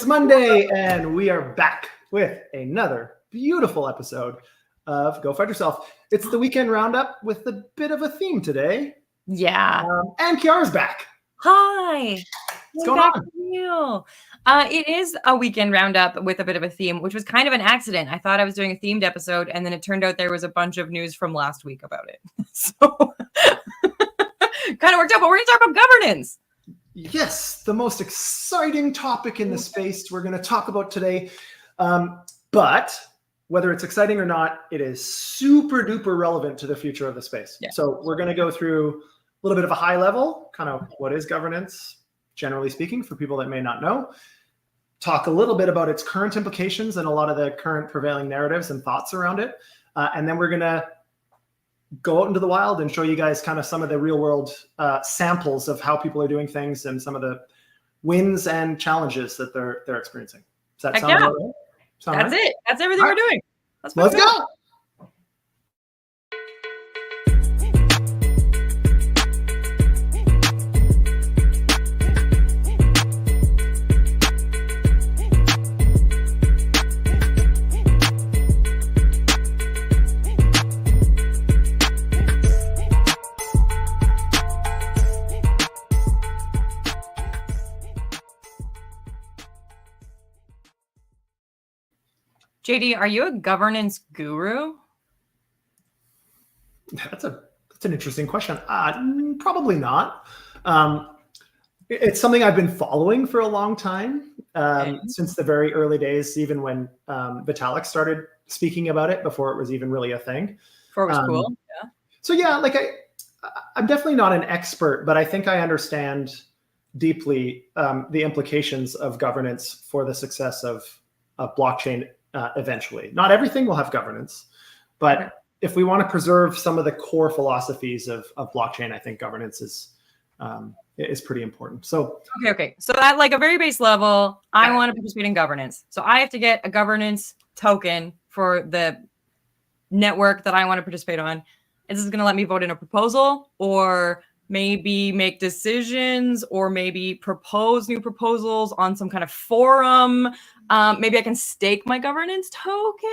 it's Monday, and we are back with another beautiful episode of Go FUD Yourself. It's the weekend roundup with a bit of a theme today. Yeah. And Ceara's back. Hi. What's going on? You. It is a weekend roundup with a bit of a theme, which was kind of an accident. I thought I was doing a themed episode, and then it turned out there was a bunch of news from last week about it. So kind of worked out, but we're going to talk about governance. Yes, the most exciting topic in the space we're going to talk about today. But whether it's exciting or not, it is super duper relevant to the future of the space. Yeah. So we're going to go through a little bit of a high level, kind of what is governance, generally speaking, for people that may not know. Talk a little bit about its current implications and a lot of the current prevailing narratives and thoughts around it. And then we're going to go out into the wild and show you guys kind of some of the real world samples of how people are doing things and some of the wins and challenges that they're experiencing. Does that sound about right? That's it. That's everything we're doing. Let's go. JD, are you a governance guru? That's an interesting question. Probably not. It's something I've been following for a long time, since the very early days, even when Vitalik started speaking about it before it was even really a thing. Before it was cool. Yeah. So yeah, like I'm definitely not an expert, but I think I understand deeply the implications of governance for the success of blockchain. Eventually, not everything will have governance, but if we want to preserve some of the core philosophies of blockchain, I think governance is pretty important. So okay. So at like a very base level, I want to participate in governance. So I have to get a governance token for the network that I want to participate on. Is this going to let me vote in a proposal, or maybe make decisions, or maybe propose new proposals on some kind of forum? Maybe I can stake my governance token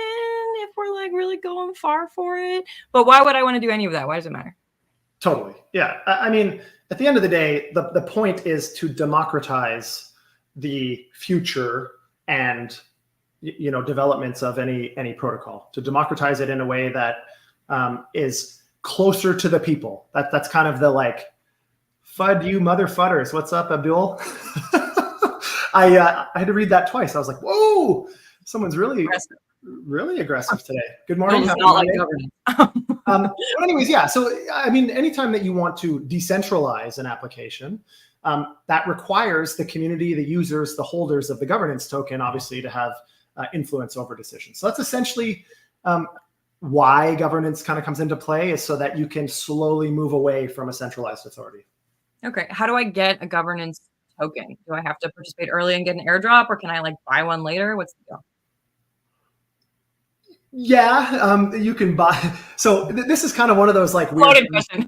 if we're like really going far for it. But why would I want to do any of that? Why does it matter? Totally. Yeah. I mean, at the end of the day, the point is to democratize the future and developments of any protocol, to democratize it in a way that is closer to the people. That's kind of the like, FUD you mother fudders. What's up, Abdul? I had to read that twice. I was like, whoa, someone's really aggressive today. Good morning. Not like governance. But anyways, yeah. So, I mean, anytime that you want to decentralize an application, that requires the community, the users, the holders of the governance token, obviously, to have influence over decisions. So that's essentially why governance kind of comes into play, is so that you can slowly move away from a centralized authority. Okay. How do I get a governance token? Do I have to participate early and get an airdrop, or can I like buy one later? What's the deal? Yeah, you can buy. So this is kind of one of those like weird loaded question.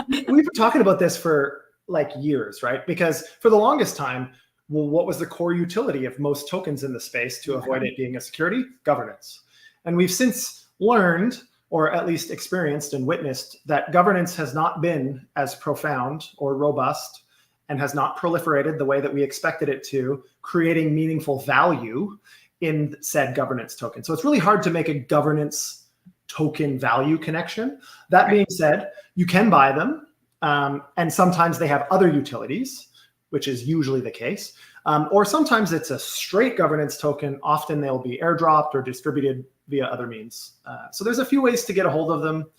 We've been talking about this for like years, right? Because for the longest time, well, what was the core utility of most tokens in the space to avoid it being a security? Governance. And we've since learned, or at least experienced and witnessed, that governance has not been as profound or robust and has not proliferated the way that we expected it to, creating meaningful value in said governance token. So it's really hard to make a governance token value connection. That being said, you can buy them, and sometimes they have other utilities, which is usually the case. Or sometimes it's a straight governance token. Often they'll be airdropped or distributed via other means. So there's a few ways to get a hold of them,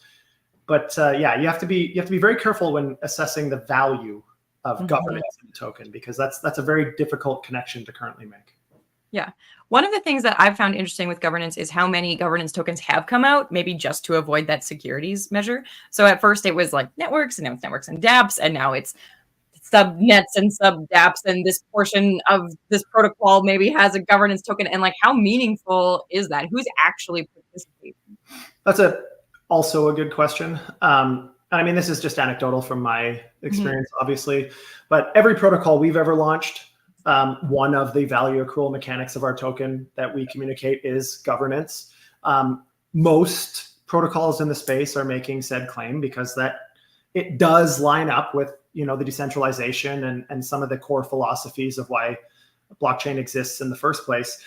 but yeah, you have to be very careful when assessing the value of governance in the token, because that's a very difficult connection to currently make. Yeah. One of the things that I've found interesting with governance is how many governance tokens have come out, maybe just to avoid that securities measure. So at first it was like networks, and now it's networks and dApps, and now it's subnets and sub-dApps, and this portion of this protocol maybe has a governance token. And like, how meaningful is that? Who's actually participating? That's also a good question. I mean, this is just anecdotal from my experience, obviously, but every protocol we've ever launched One of the value accrual mechanics of our token that we communicate is governance. Most protocols in the space are making said claim because it does line up with the decentralization and some of the core philosophies of why blockchain exists in the first place.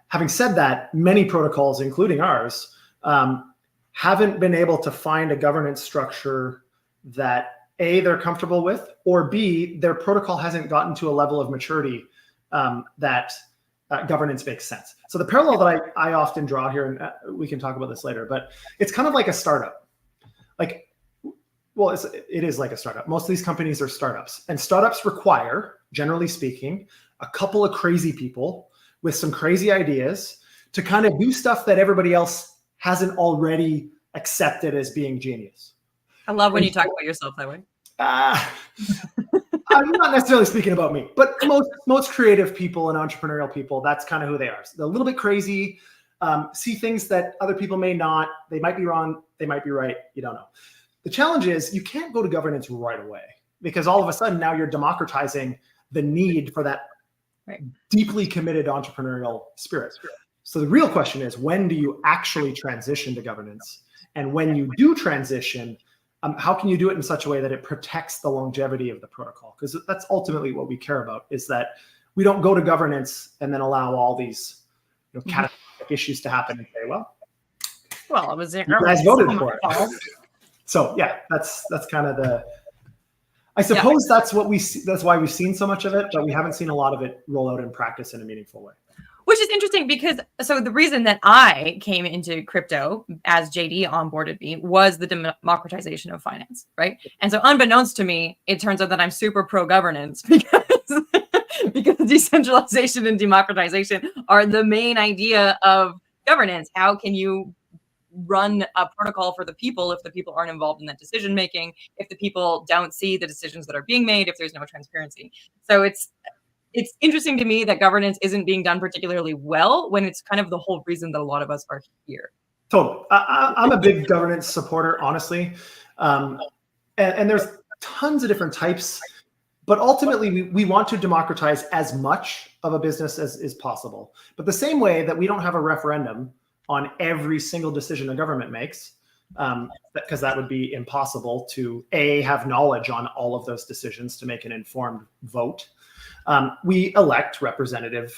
Having said that, many protocols, including ours, haven't been able to find a governance structure that A, they're comfortable with, or B, their protocol hasn't gotten to a level of maturity that governance makes sense. So the parallel that I often draw here, and we can talk about this later, but it's kind of like a startup. It is like a startup. Most of these companies are startups, and startups require, generally speaking, a couple of crazy people with some crazy ideas to kind of do stuff that everybody else hasn't already accepted as being genius. I love when you talk about yourself that way. I'm not necessarily speaking about me, but most creative people and entrepreneurial people, that's kind of who they are. They're a little bit crazy, see things that other people may not. They might be wrong. They might be right. You don't know. The challenge is you can't go to governance right away because all of a sudden now you're democratizing the need for that deeply committed entrepreneurial spirit. So the real question is, when do you actually transition to governance? And when you do transition, how can you do it in such a way that it protects the longevity of the protocol? Because that's ultimately what we care about, is that we don't go to governance and then allow all these catastrophic issues to happen and say, well, it was you guys voted for it. So yeah, that's kind of I suppose that's what we see. That's why we've seen so much of it, but we haven't seen a lot of it roll out in practice in a meaningful way. Which is interesting because the reason that I came into crypto as JD onboarded me was the democratization of finance, right? And so unbeknownst to me, it turns out that I'm super pro governance because decentralization and democratization are the main idea of governance. How can you run a protocol for the people if the people aren't involved in that decision making, if the people don't see the decisions that are being made, if there's no transparency? So it's interesting to me that governance isn't being done particularly well when it's kind of the whole reason that a lot of us are here. Totally. I'm a big governance supporter, honestly. And there's tons of different types, but ultimately we want to democratize as much of a business as is possible. But the same way that we don't have a referendum on every single decision a government makes, because that would be impossible to have knowledge on all of those decisions to make an informed vote. We elect representative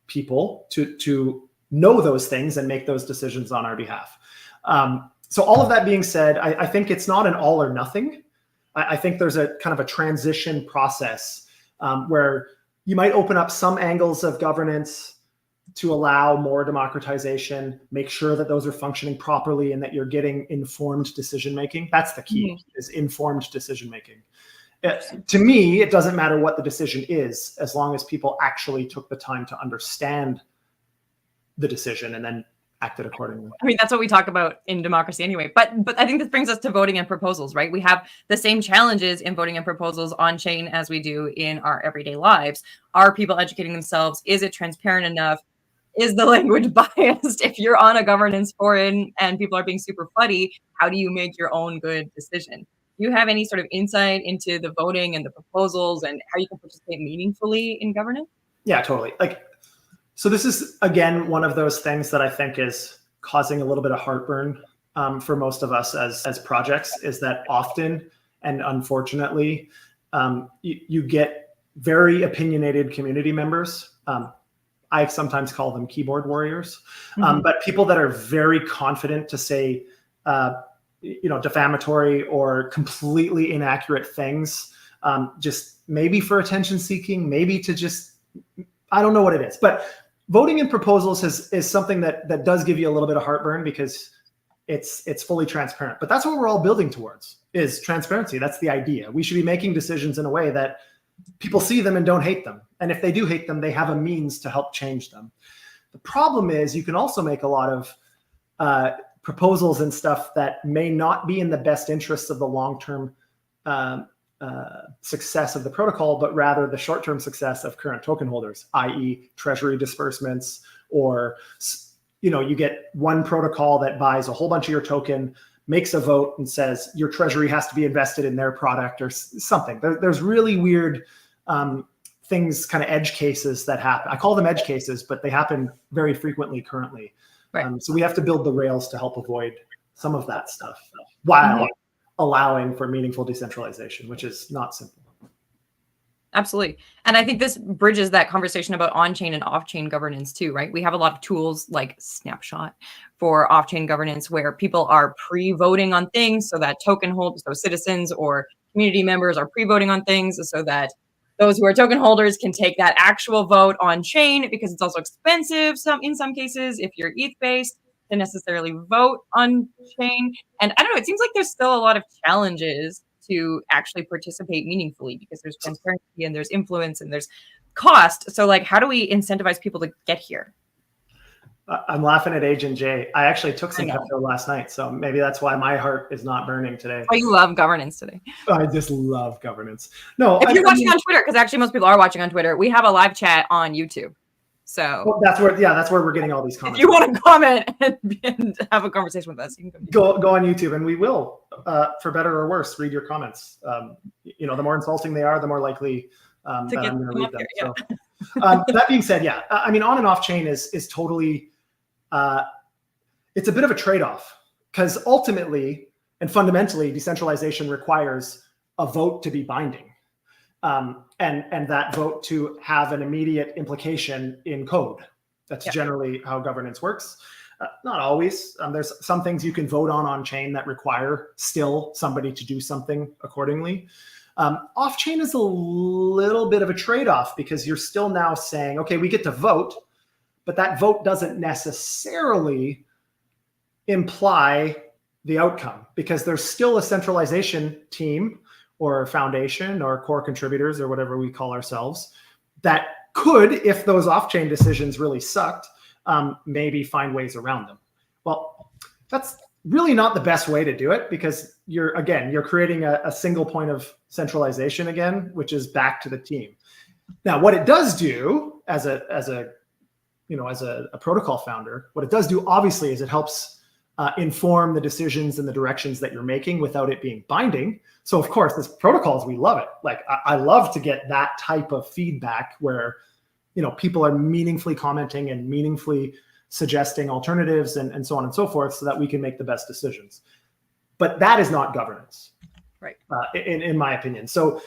people to know those things and make those decisions on our behalf. So all of that being said, I think it's not an all or nothing. I think there's a kind of a transition process where you might open up some angles of governance to allow more democratization, make sure that those are functioning properly and that you're getting informed decision-making. That's the key, is informed decision-making. To me, it doesn't matter what the decision is, as long as people actually took the time to understand the decision and then acted accordingly. I mean, that's what we talk about in democracy anyway. But I think this brings us to voting and proposals, right? We have the same challenges in voting and proposals on chain as we do in our everyday lives. Are people educating themselves? Is it transparent enough? Is the language biased? If you're on a governance forum and people are being super FUDdy, how do you make your own good decision? Do you have any sort of insight into the voting and the proposals and how you can participate meaningfully in governance? Yeah, totally. So this is, again, one of those things that I think is causing a little bit of heartburn for most of us as projects, is that often, and unfortunately, you get very opinionated community members. I sometimes call them keyboard warriors, but people that are very confident to say, defamatory or completely inaccurate things, just maybe for attention seeking, maybe to just, I don't know what it is. But voting in proposals is something that does give you a little bit of heartburn because it's fully transparent. But that's what we're all building towards, is transparency. That's the idea. We should be making decisions in a way that people see them and don't hate them. And if they do hate them, they have a means to help change them. The problem is you can also make a lot of proposals and stuff that may not be in the best interests of the long-term success of the protocol, but rather the short-term success of current token holders, i.e. treasury disbursements, or you get one protocol that buys a whole bunch of your token, makes a vote and says your treasury has to be invested in their product or something. There's really weird things, kind of edge cases that happen. I call them edge cases, but they happen very frequently currently. Right. So we have to build the rails to help avoid some of that stuff while allowing for meaningful decentralization, which is not simple. Absolutely. And I think this bridges that conversation about on-chain and off-chain governance too, right? We have a lot of tools like Snapshot for off-chain governance where people are pre-voting on things so that token holders, so citizens or community members are pre-voting on things so that those who are token holders can take that actual vote on-chain, because it's also expensive in some cases if you're ETH-based to necessarily vote on-chain. And I don't know, it seems like there's still a lot of challenges to actually participate meaningfully because there's transparency and there's influence and there's cost. So like, how do we incentivize people to get here? I'm laughing at Agent J. I actually took some crypto last night, so maybe that's why my heart is not burning today. Oh, you love governance today. I just love governance. No, if you're watching on Twitter, because actually most people are watching on Twitter, we have a live chat on YouTube. So well, that's where we're getting all these comments. If you want to comment and have a conversation with us, you can go on YouTube, and we will, for better or worse, read your comments. The more insulting they are, the more likely that I'm going to read them. Here, so, that being said, I mean, on and off chain is totally, it's a bit of a trade-off, because ultimately and fundamentally, decentralization requires a vote to be binding. And that vote to have an immediate implication in code. That's generally how governance works. Not always. There's some things you can vote on chain that require still somebody to do something accordingly. Off chain is a little bit of a trade-off, because you're still now saying, okay, we get to vote, but that vote doesn't necessarily imply the outcome, because there's still a centralization team or foundation or core contributors or whatever we call ourselves that could, if those off-chain decisions really sucked, maybe find ways around them. Well, that's really not the best way to do it, because you're creating a single point of centralization again, which is back to the team. Now, what it does do as a protocol founder, what it does do obviously is it helps inform the decisions and the directions that you're making without it being binding. So of course, as protocols, we love it. Like I love to get that type of feedback where, people are meaningfully commenting and meaningfully suggesting alternatives and so on and so forth, so that we can make the best decisions. But that is not governance, right? In my opinion. So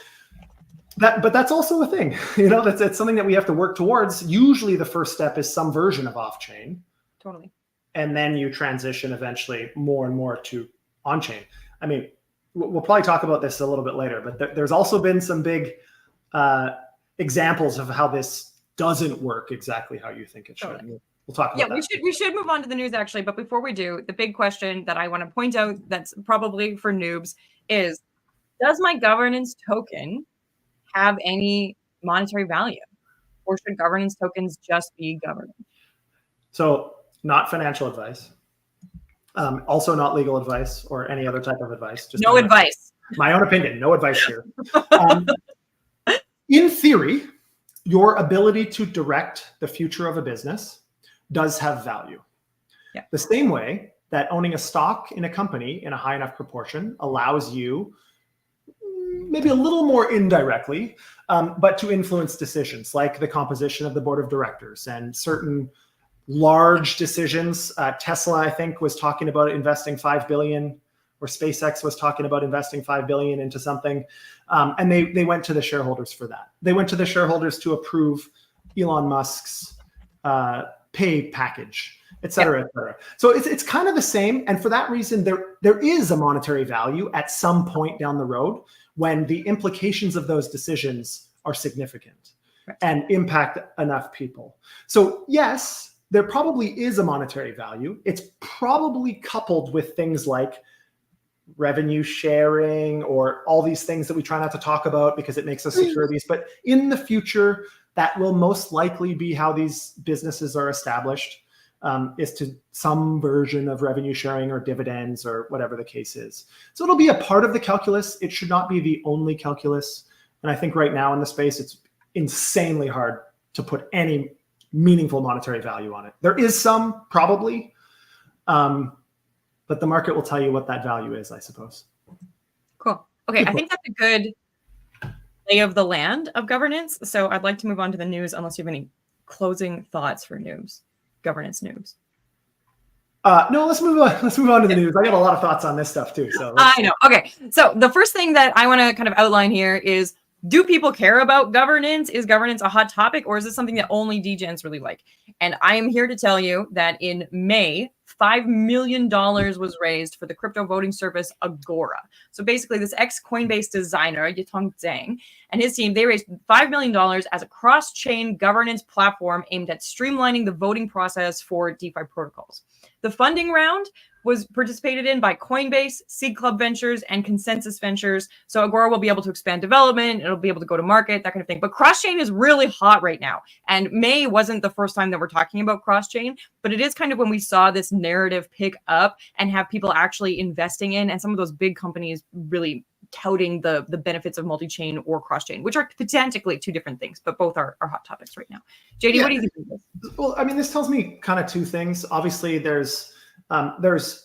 but that's also a thing, that's something that we have to work towards. Usually the first step is some version of off-chain. Totally. And then you transition eventually more and more to on-chain. I mean, we'll probably talk about this a little bit later, but there's also been some big examples of how this doesn't work exactly how you think it should. Totally. We'll talk about that. We should move on to the news actually, but before we do, the big question that I want to point out that's probably for noobs is, does my governance token have any monetary value? Or should governance tokens just be governance? So, not financial advice. Also not legal advice or any other type of advice. Just no advice. My own opinion, no advice here. In theory, your ability to direct the future of a business does have value. Yeah. The same way that owning a stock in a company in a high enough proportion allows you, maybe a little more indirectly, but to influence decisions like the composition of the board of directors and certain large decisions. Tesla, I think, was talking about investing $5 billion, or SpaceX was talking about investing $5 billion into something. And they went to the shareholders for that. They went to the shareholders to approve Elon Musk's pay package, et cetera, et cetera. So it's kind of the same. And for that reason, there is a monetary value at some point down the road when the implications of those decisions are significant and impact enough people. So yes, there probably is a monetary value. It's probably coupled with things like revenue sharing or all these things that we try not to talk about because it makes us securities. But in the future, that will most likely be how these businesses are established, is to some version of revenue sharing or dividends or whatever the case is. So it'll be a part of the calculus. It should not be the only calculus. And I think right now in the space, it's insanely hard to put any meaningful monetary value on it. There is some, probably, but the market will tell you what that value is, I suppose. Cool. Okay, I think that's a good lay of the land of governance. So I'd like to move on to the news, unless you have any closing thoughts for news, governance news. No, let's move on. Let's move on to the news. I got a lot of thoughts on this stuff too. So I know. Okay. So the first thing that I want to kind of outline here is, do people care about governance? Is governance a hot topic, or is this something that only degens really like? And I am here to tell you that in May, $5 million was raised for the crypto voting service Agora. So basically this ex-Coinbase designer, Yitong Zhang, and his team, they raised $5 million as a cross-chain governance platform aimed at streamlining the voting process for DeFi protocols. The funding round was participated in by Coinbase, Seed Club Ventures, and Consensus Ventures. So Agora will be able to expand development. It'll be able to go to market, that kind of thing. But cross-chain is really hot right now. And May wasn't the first time that we're talking about cross-chain, but it is kind of when we saw this narrative pick up and have people actually investing in, and some of those big companies really touting the benefits of multi-chain or cross-chain, which are potentially two different things, but both are hot topics right now. JD, what do you think of this? Well, I mean, this tells me kind of two things. Obviously, there's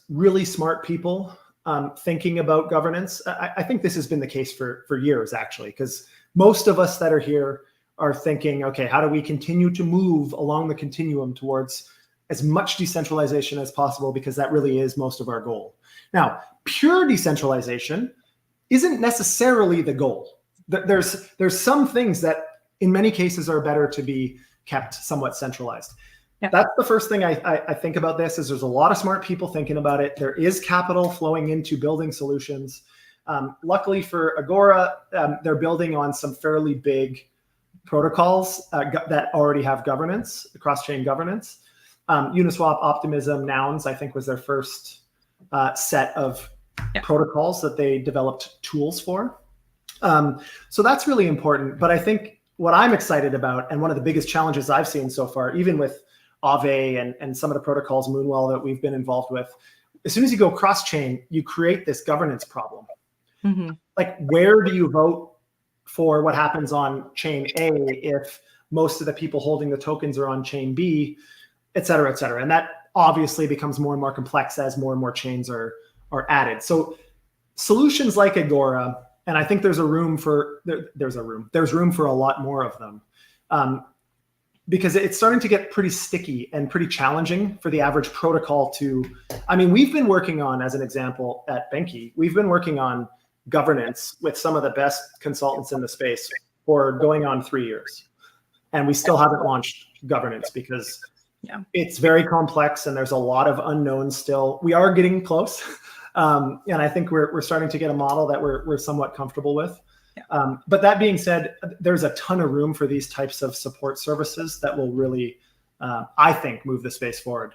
really smart people thinking about governance. I think this has been the case for years, actually, because most of us that are here are thinking, okay, how do we continue to move along the continuum towards as much decentralization as possible, because that really is most of our goal. Now, pure decentralization isn't necessarily the goal. There's some things that in many cases are better to be kept somewhat centralized. Yeah. That's the first thing I think about this, is there's a lot of smart people thinking about it. There is capital flowing into building solutions. Luckily for Agora, they're building on some fairly big protocols that already have governance, cross-chain governance. Uniswap, Optimism, Nouns, I think was their first set of protocols that they developed tools for. So that's really important. But I think what I'm excited about, and one of the biggest challenges I've seen so far, even with Aave and some of the protocols, Moonwell, that we've been involved with, as soon as you go cross-chain, you create this governance problem. Mm-hmm. Like, where do you vote for what happens on chain A if most of the people holding the tokens are on chain B, et cetera, et cetera? And that obviously becomes more and more complex as more and more chains are added. So solutions like Agora, and I think there's room for a lot more of them, because it's starting to get pretty sticky and pretty challenging for the average protocol to, I mean, we've been working on, as an example at Benki, we've been working on governance with some of the best consultants in the space for going on 3 years. And we still haven't launched governance because it's very complex and there's a lot of unknowns still. We are getting close. And I think we're starting to get a model that we're somewhat comfortable with. Yeah. But that being said, there's a ton of room for these types of support services that will really, I think, move the space forward.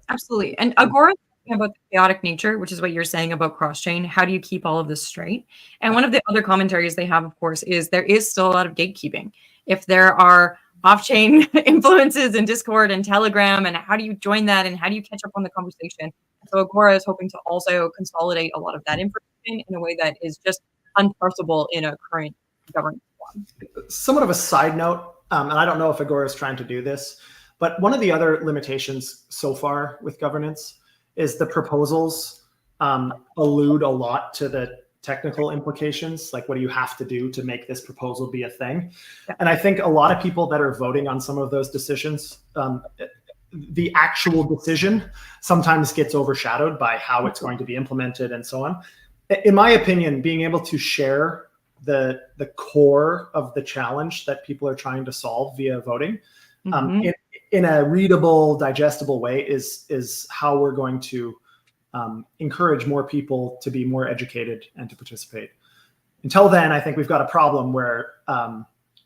Absolutely. And Agora, about the chaotic nature, which is what you're saying about cross-chain, how do you keep all of this straight? And one of the other commentaries they have, of course, is there is still a lot of gatekeeping. If there are off-chain influences in Discord and Telegram, and how do you join that, and how do you catch up on the conversation? So Agora is hoping to also consolidate a lot of that information in a way that is just unparsable in a current governance form. Somewhat of a side note, and I don't know if Agora is trying to do this, but one of the other limitations so far with governance is the proposals allude a lot to the technical implications, like what do you have to do to make this proposal be a thing? Yeah. And I think a lot of people that are voting on some of those decisions, the actual decision sometimes gets overshadowed by how it's going to be implemented and so on. In my opinion, being able to share the core of the challenge that people are trying to solve via voting in a readable, digestible way is how we're going to encourage more people to be more educated and to participate. Until then, I think we've got a problem where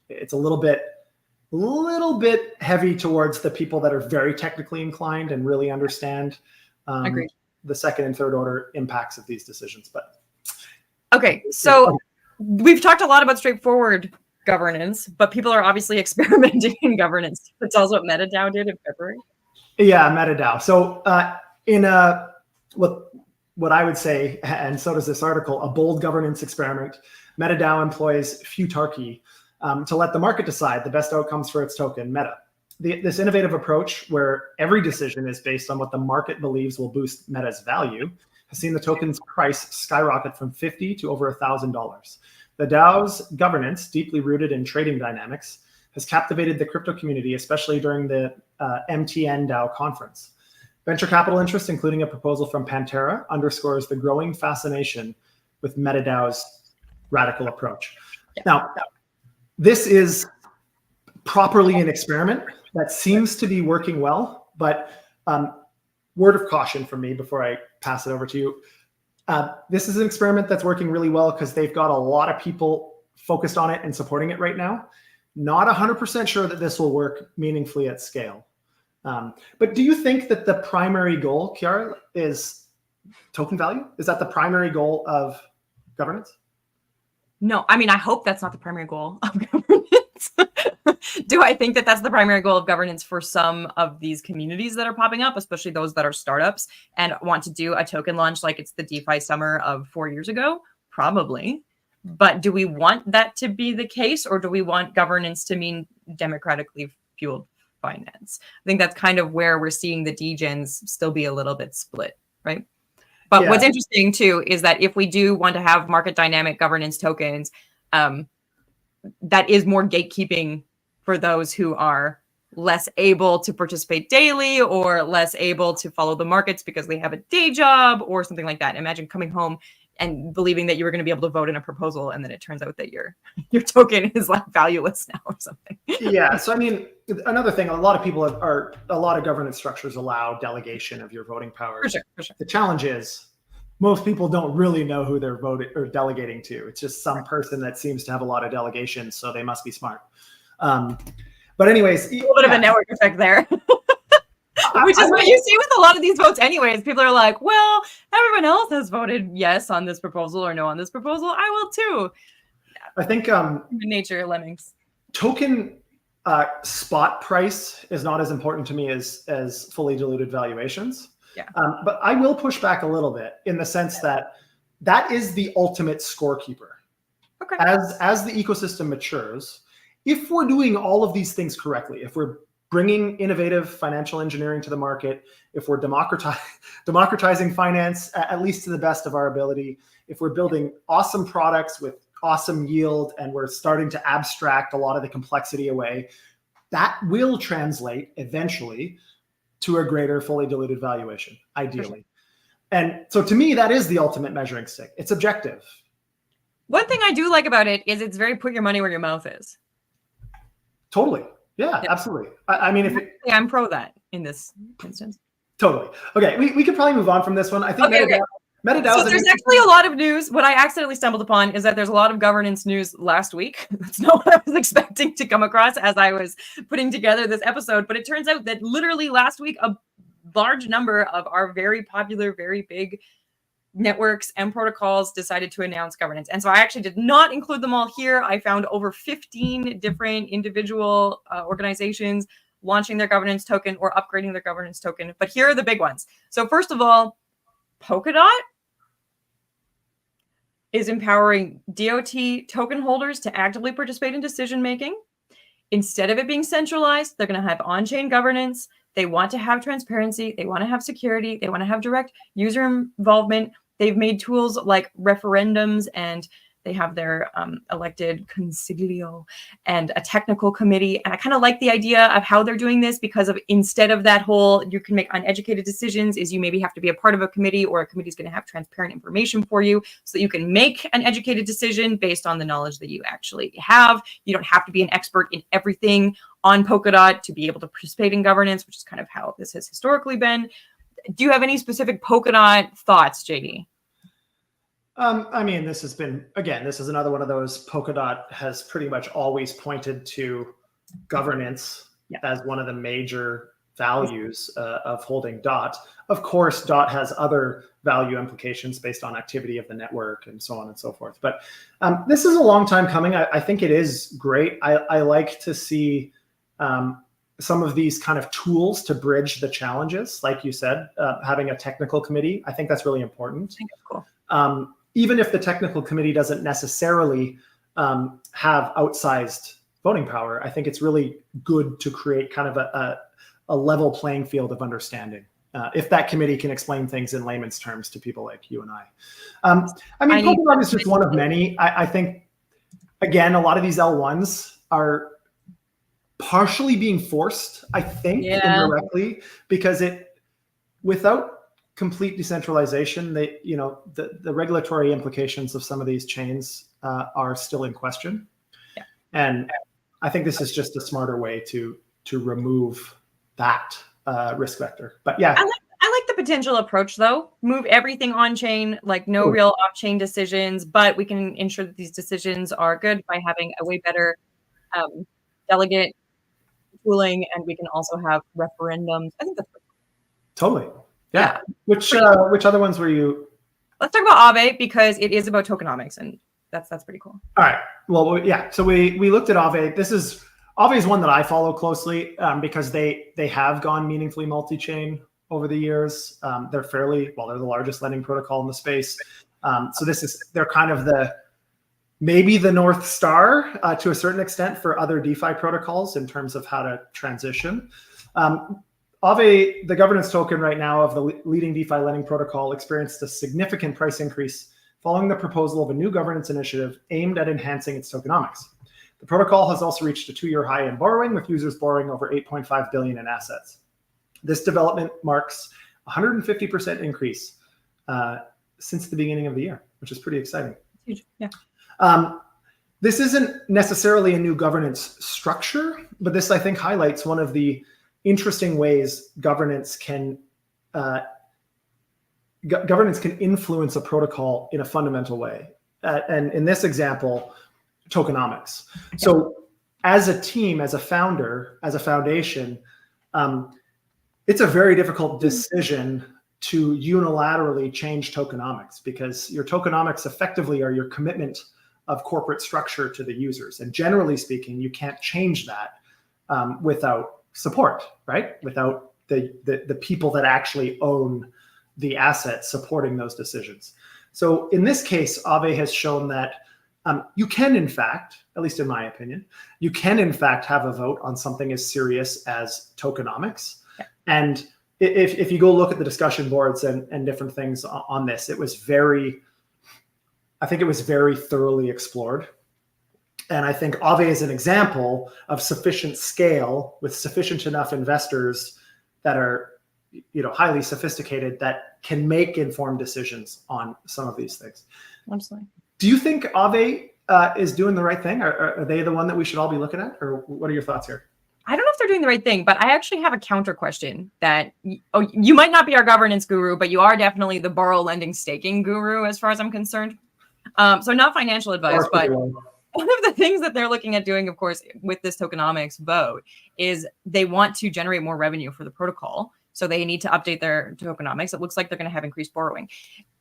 it's a little bit heavy towards the people that are very technically inclined and really understand the second and third order impacts of these decisions. But okay, so we've talked a lot about straightforward governance, but people are obviously experimenting in governance. That's also what MetaDAO did in February. Yeah, MetaDAO. So in what I would say, and so does this article, a bold governance experiment, MetaDAO employs futarchy to let the market decide the best outcomes for its token, Meta. This innovative approach, where every decision is based on what the market believes will boost Meta's value, has seen the token's price skyrocket from $50 to over $1,000. The DAO's governance, deeply rooted in trading dynamics, has captivated the crypto community, especially during the MTN DAO conference. Venture capital interest, including a proposal from Pantera, underscores the growing fascination with MetaDAO's radical approach. Yeah. Now, this is properly an experiment that seems to be working well, but word of caution from me before I pass it over to you. This is an experiment that's working really well because they've got a lot of people focused on it and supporting it right now. Not 100% sure that this will work meaningfully at scale. But do you think that the primary goal, Ceara, is token value? Is that the primary goal of governance? No, I mean, I hope that's not the primary goal of governance. Do I think that that's the primary goal of governance for some of these communities that are popping up, especially those that are startups and want to do a token launch like it's the DeFi summer of 4 years ago? Probably. But do we want that to be the case, or do we want governance to mean democratically fueled finance? I think that's kind of where we're seeing the degens still be a little bit split, right? But what's interesting too is that if we do want to have market dynamic governance tokens, that is more gatekeeping for those who are less able to participate daily or less able to follow the markets because they have a day job or something like that. Imagine coming home and believing that you were going to be able to vote in a proposal, and then it turns out that your token is like valueless now or something. Yeah. So I mean, another thing, a lot of governance structures allow delegation of your voting power. For sure. The challenge is most people don't really know who they're voting or delegating to. It's just some person that seems to have a lot of delegation, so they must be smart. But anyways, a little bit of a network effect there. Which is what you see with a lot of these votes anyways. People are like, well, everyone else has voted yes on this proposal or no on this proposal. I will too. I think nature lemmings. Token spot price is not as important to me as fully diluted valuations. Yeah. But I will push back a little bit in the sense that is the ultimate scorekeeper. Okay. As the ecosystem matures, if we're doing all of these things correctly, if we're bringing innovative financial engineering to the market, if we're democratizing finance, at least to the best of our ability, if we're building awesome products with awesome yield and we're starting to abstract a lot of the complexity away, that will translate eventually to a greater fully diluted valuation, ideally. And so to me, that is the ultimate measuring stick. It's objective. One thing I do like about it is it's very put your money where your mouth is. Totally. Yeah, absolutely. I mean, I'm pro that in this instance. Totally. Okay, we could probably move on from this one. I think MetaDAO. So there's actually a lot of news. What I accidentally stumbled upon is that there's a lot of governance news last week. That's not what I was expecting to come across as I was putting together this episode. But it turns out that literally last week, a large number of our very popular, very big networks and protocols decided to announce governance. And so I actually did not include them all here. I found over 15 different individual organizations launching their governance token or upgrading their governance token. But here are the big ones. So first of all, Polkadot is empowering DOT token holders to actively participate in decision-making. Instead of it being centralized, they're going to have on-chain governance. They want to have transparency. They want to have security. They want to have direct user involvement. They've made tools like referendums, and they have their elected consiglio and a technical committee. And I kind of like the idea of how they're doing this because of instead of that whole you can make uneducated decisions is you maybe have to be a part of a committee, or a committee is going to have transparent information for you so that you can make an educated decision based on the knowledge that you actually have. You don't have to be an expert in everything on Polkadot to be able to participate in governance, which is kind of how this has historically been. Do you have any specific Polkadot thoughts, JD? I mean, this is another one of those. Polkadot has pretty much always pointed to governance as one of the major values of holding DOT. Of course, DOT has other value implications based on activity of the network and so on and so forth. But this is a long time coming. I think it is great. I like to see some of these kind of tools to bridge the challenges. Like you said, having a technical committee, I think that's really important. I think that's cool. Even if the technical committee doesn't necessarily have outsized voting power, I think it's really good to create kind of a level playing field of understanding. If that committee can explain things in layman's terms to people like you and I. I mean, Polkadot is just one of many. I think again, a lot of these L1s are partially being forced, I think, indirectly, because without complete decentralization, the regulatory implications of some of these chains are still in question. Yeah. And I think this is just a smarter way to remove that risk vector. But yeah. I like the potential approach though. Move everything on chain, like no real off chain decisions, but we can ensure that these decisions are good by having a way better delegate tooling, and we can also have referendums. I think that's pretty cool. Totally. Yeah. Which other ones were you? Let's talk about Aave, because it is about tokenomics, and that's pretty cool. All right. Well, yeah. So we looked at Aave. Aave is one that I follow closely because they have gone meaningfully multi-chain over the years. They're the largest lending protocol in the space. So they're kind of maybe the North Star to a certain extent for other DeFi protocols in terms of how to transition. Aave, the governance token right now of the leading DeFi lending protocol, experienced a significant price increase following the proposal of a new governance initiative aimed at enhancing its tokenomics. The protocol has also reached a 2-year high in borrowing, with users borrowing over 8.5 billion in assets. This development marks a 150% increase since the beginning of the year, which is pretty exciting. Huge. Yeah. This isn't necessarily a new governance structure, but this, I think, highlights one of the interesting ways governance can influence a protocol in a fundamental way. And in this example, tokenomics. So as a team, as a founder, as a foundation, it's a very difficult decision to unilaterally change tokenomics, because your tokenomics effectively are your commitment of corporate structure to the users. And generally speaking, you can't change that without support, right? Without the people that actually own the asset supporting those decisions. So in this case, Aave has shown that you can, in fact, at least in my opinion, you can in fact have a vote on something as serious as tokenomics. Yeah. And if you go look at the discussion boards and different things on this, I think it was very thoroughly explored. And I think Aave is an example of sufficient scale with sufficient enough investors that are, highly sophisticated, that can make informed decisions on some of these things. Absolutely. Do you think Aave is doing the right thing? Are they the one that we should all be looking at? Or what are your thoughts here? I don't know if they're doing the right thing, but I actually have a counter question that you might not be our governance guru, but you are definitely the borrow, lending, staking guru as far as I'm concerned. So not financial advice, but one of the things that they're looking at doing, of course, with this tokenomics vote is they want to generate more revenue for the protocol. So they need to update their tokenomics. It looks like they're going to have increased borrowing.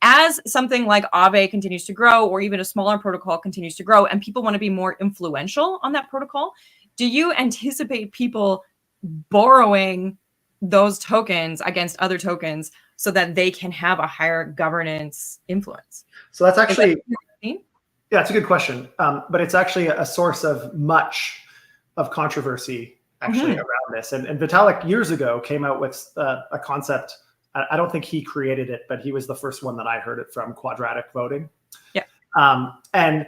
As something like Aave continues to grow, or even a smaller protocol continues to grow, and people want to be more influential on that protocol, do you anticipate people borrowing those tokens against other tokens so that they can have a higher governance influence? So that's actually, yeah, it's a good question. But it's actually a source of much of controversy actually around this. And Vitalik years ago came out with a concept. I don't think he created it, but he was the first one that I heard it from, quadratic voting. Yeah. And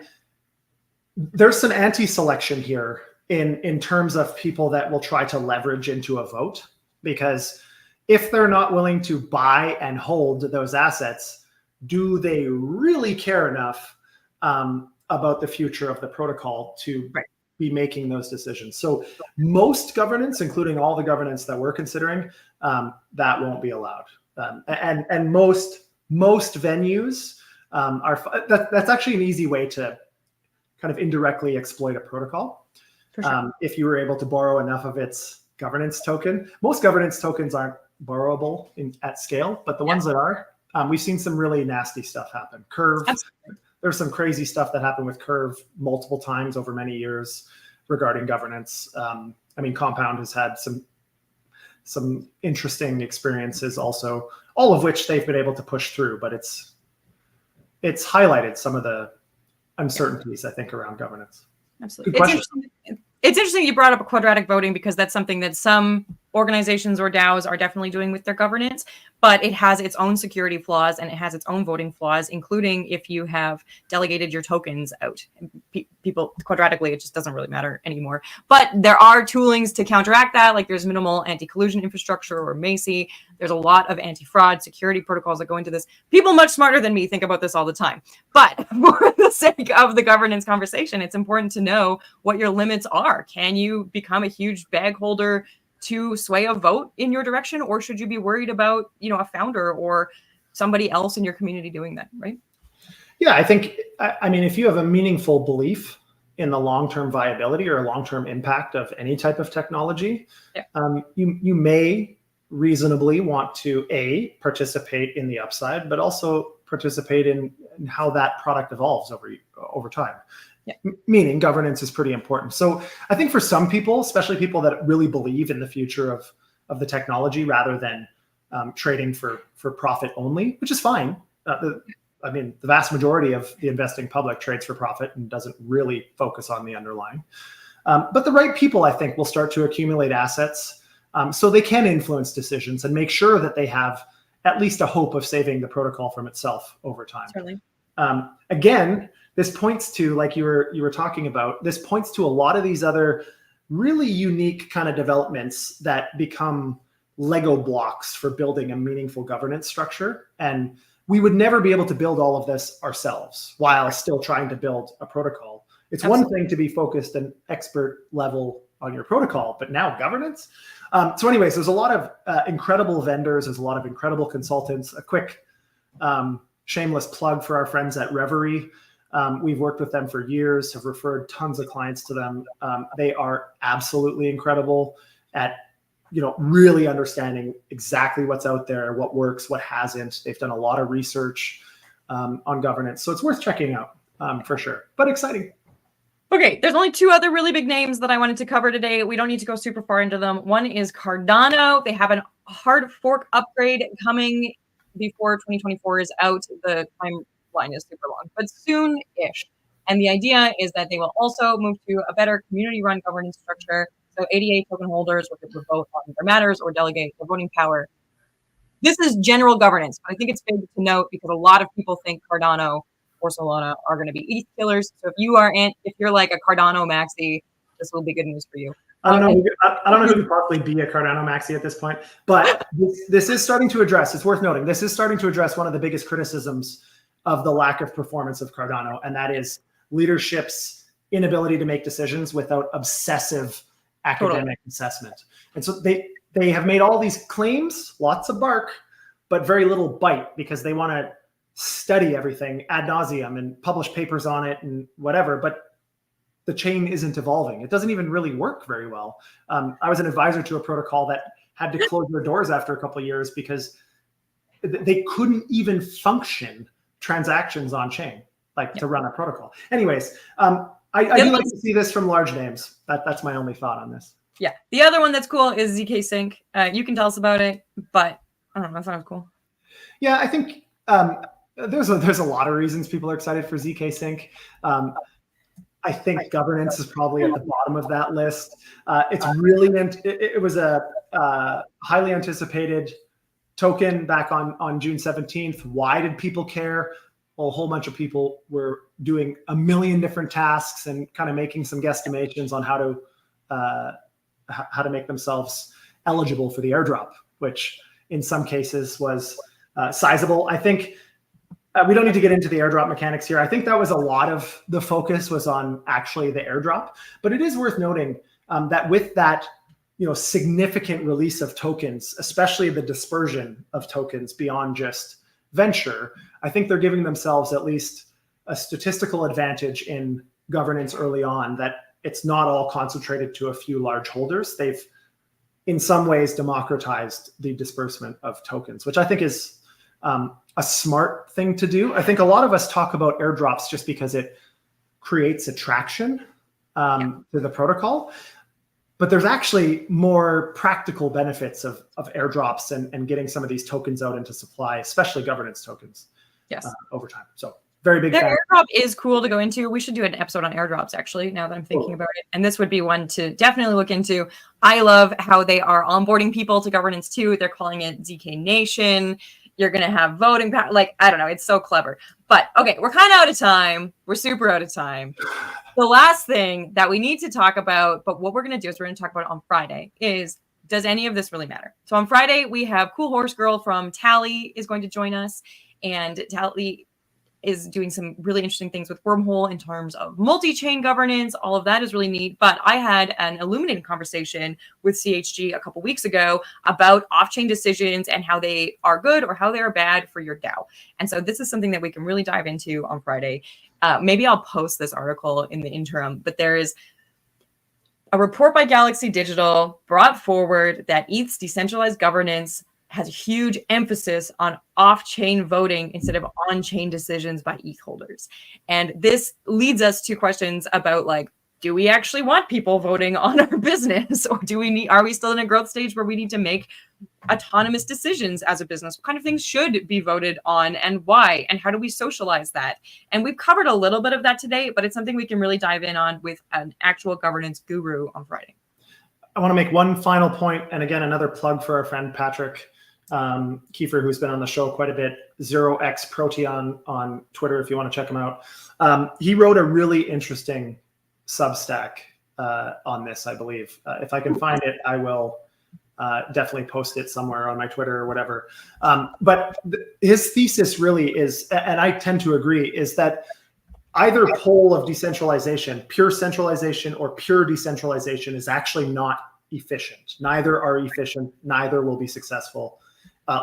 there's some anti-selection here in terms of people that will try to leverage into a vote, because if they're not willing to buy and hold those assets, do they really care enough about the future of the protocol to be making those decisions? So most governance, including all the governance that we're considering, that won't be allowed. And most venues that's actually an easy way to kind of indirectly exploit a protocol. For sure. If you were able to borrow enough of its governance token. Most governance tokens aren't borrowable at scale, but the ones that are, we've seen some really nasty stuff happen. Curve, there's some crazy stuff that happened with Curve multiple times over many years regarding governance. Compound has had some interesting experiences also, all of which they've been able to push through, but it's highlighted some of the uncertainties, I think, around governance. Absolutely. It's interesting. It's interesting you brought up quadratic voting because that's something that some organizations or DAOs are definitely doing with their governance, but it has its own security flaws and it has its own voting flaws, including if you have delegated your tokens out. People quadratically, it just doesn't really matter anymore. But there are toolings to counteract that, like there's minimal anti-collusion infrastructure or MACI. There's a lot of anti-fraud security protocols that go into this. People much smarter than me think about this all the time. But for the sake of the governance conversation, it's important to know what your limits are. Can you become a huge bag holder to sway a vote in your direction, or should you be worried about, a founder or somebody else in your community doing that, right? Yeah, I think, if you have a meaningful belief in the long-term viability or long-term impact of any type of technology, you may reasonably want to participate in the upside, but also participate in how that product evolves over time. Yeah. Meaning governance is pretty important. So I think for some people, especially people that really believe in the future of the technology rather than trading for profit only, which is fine. The vast majority of the investing public trades for profit and doesn't really focus on the underlying. But the right people, I think, will start to accumulate assets so they can influence decisions and make sure that they have at least a hope of saving the protocol from itself over time. Certainly. Again, this points to, like you were talking about, this points to a lot of these other really unique kind of developments that become Lego blocks for building a meaningful governance structure. And we would never be able to build all of this ourselves while still trying to build a protocol. It's Absolutely. One thing to be focused and expert level on your protocol, but now governance. So anyways, there's a lot of incredible vendors. There's a lot of incredible consultants. A quick shameless plug for our friends at Reverie. We've worked with them for years, have referred tons of clients to them. They are absolutely incredible at, really understanding exactly what's out there, what works, what hasn't. They've done a lot of research on governance. So it's worth checking out for sure, but exciting. Okay, there's only two other really big names that I wanted to cover today. We don't need to go super far into them. One is Cardano. They have a hard fork upgrade coming before 2024 is out. The timeline is super long, but soon-ish. And the idea is that they will also move to a better community-run governance structure. So ADA token holders will get to vote on their matters or delegate their voting power. This is general governance, but I think it's big to note because a lot of people think Cardano or Solana are going to be ETH killers. So if you're like a Cardano maxi, this will be good news for you. I don't know who could possibly be a Cardano maxi at this point, but this is starting to address, it's worth noting, this is starting to address one of the biggest criticisms of the lack of performance of Cardano, and that is leadership's inability to make decisions without obsessive academic assessment. And so they have made all these claims, lots of bark, but very little bite because they want to study everything ad nauseum and publish papers on it and whatever, but the chain isn't evolving. It doesn't even really work very well. I was an advisor to a protocol that had to close their doors after a couple of years because they couldn't even function transactions on chain, to run a protocol. Anyways, I do like to see this from large names. That's my only thought on this. Yeah. The other one that's cool is ZK Sync. You can tell us about it, but I don't know. I thought it was cool. Yeah, I think there's a lot of reasons people are excited for ZK Sync. I think governance is probably at the bottom of that list. It's really it was a highly anticipated token back on June 17th. Why did people care? Well, a whole bunch of people were doing a million different tasks and kind of making some guesstimations on how to make themselves eligible for the airdrop, which in some cases was sizable. I think we don't need to get into the airdrop mechanics here. I think that was a lot of the focus was on actually the airdrop, but it is worth noting that with that, significant release of tokens, especially the dispersion of tokens beyond just venture, I think they're giving themselves at least a statistical advantage in governance early on, that it's not all concentrated to a few large holders. They've, in some ways, democratized the disbursement of tokens, which I think is a smart thing to do. I think a lot of us talk about airdrops just because it creates attraction to the protocol, but there's actually more practical benefits of airdrops and getting some of these tokens out into supply, especially governance tokens over time. So Very big Their fan. airdrop is cool to go into. We should do an episode on airdrops, actually, now that I'm thinking about it. And this would be one to definitely look into. I love how they are onboarding people to governance too. They're calling it ZK Nation. You're going to have voting power. Like, I don't know. It's so clever. But okay, we're kind of out of time. We're super out of time. The last thing that we need to talk about, but what we're going to do is we're going to talk about it on Friday, is does any of this really matter? So on Friday, we have Cool Horse Girl from Tally is going to join us. And Tally is doing some really interesting things with Wormhole in terms of multi-chain governance. All of that is really neat. But I had an illuminating conversation with CHG a couple weeks ago about off-chain decisions and how they are good or how they are bad for your DAO. And so this is something that we can really dive into on Friday. Maybe I'll post this article in the interim, but there is a report by Galaxy Digital brought forward that ETH's decentralized governance has a huge emphasis on off-chain voting instead of on-chain decisions by ETH holders. And this leads us to questions about, like, do we actually want people voting on our business? Or are we still in a growth stage where we need to make autonomous decisions as a business? What kind of things should be voted on and why? And how do we socialize that? And we've covered a little bit of that today, but it's something we can really dive in on with an actual governance guru on Friday. I want to make one final point, and again, another plug for our friend Patrick Kiefer, who's been on the show quite a bit, 0x Proteon on Twitter, if you want to check him out. He wrote a really interesting Substack on this, I believe. If I can find it, I will definitely post it somewhere on my Twitter or whatever. But his thesis really is, and I tend to agree, is that either pole of decentralization, pure centralization or pure decentralization, is actually not efficient. Neither are efficient. Neither will be successful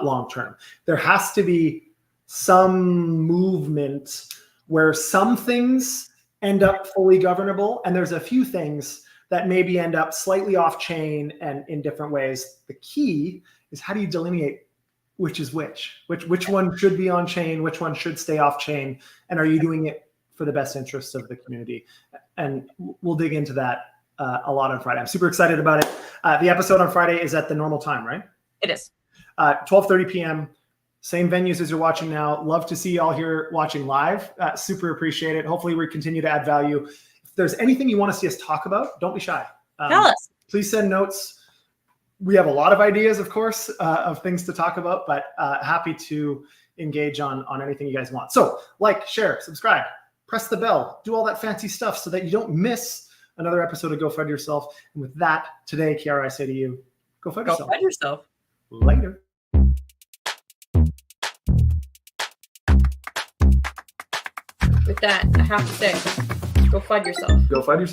long term. There has to be some movement where some things end up fully governable, and there's a few things that maybe end up slightly off chain and in different ways. The key is, how do you delineate which is which one should be on chain, which one should stay off chain, and are you doing it for the best interests of the community? And we'll dig into that a lot on Friday. I'm super excited about it. The episode on Friday is at the normal time, right? It is. 12:30 p.m. Same venues as you're watching now. Love to see you all here watching live. Super appreciate it. Hopefully we continue to add value. If there's anything you want to see us talk about, don't be shy. Tell us. Please send notes. We have a lot of ideas, of course, of things to talk about, but happy to engage on anything you guys want. So like, share, subscribe, press the bell, do all that fancy stuff so that you don't miss another episode of Go FUD Yourself. And with that, today, Ceara, I say to you, go FUD yourself. Go FUD yourself. Later. With that, I have to say, go FUD yourself. Go FUD yourself.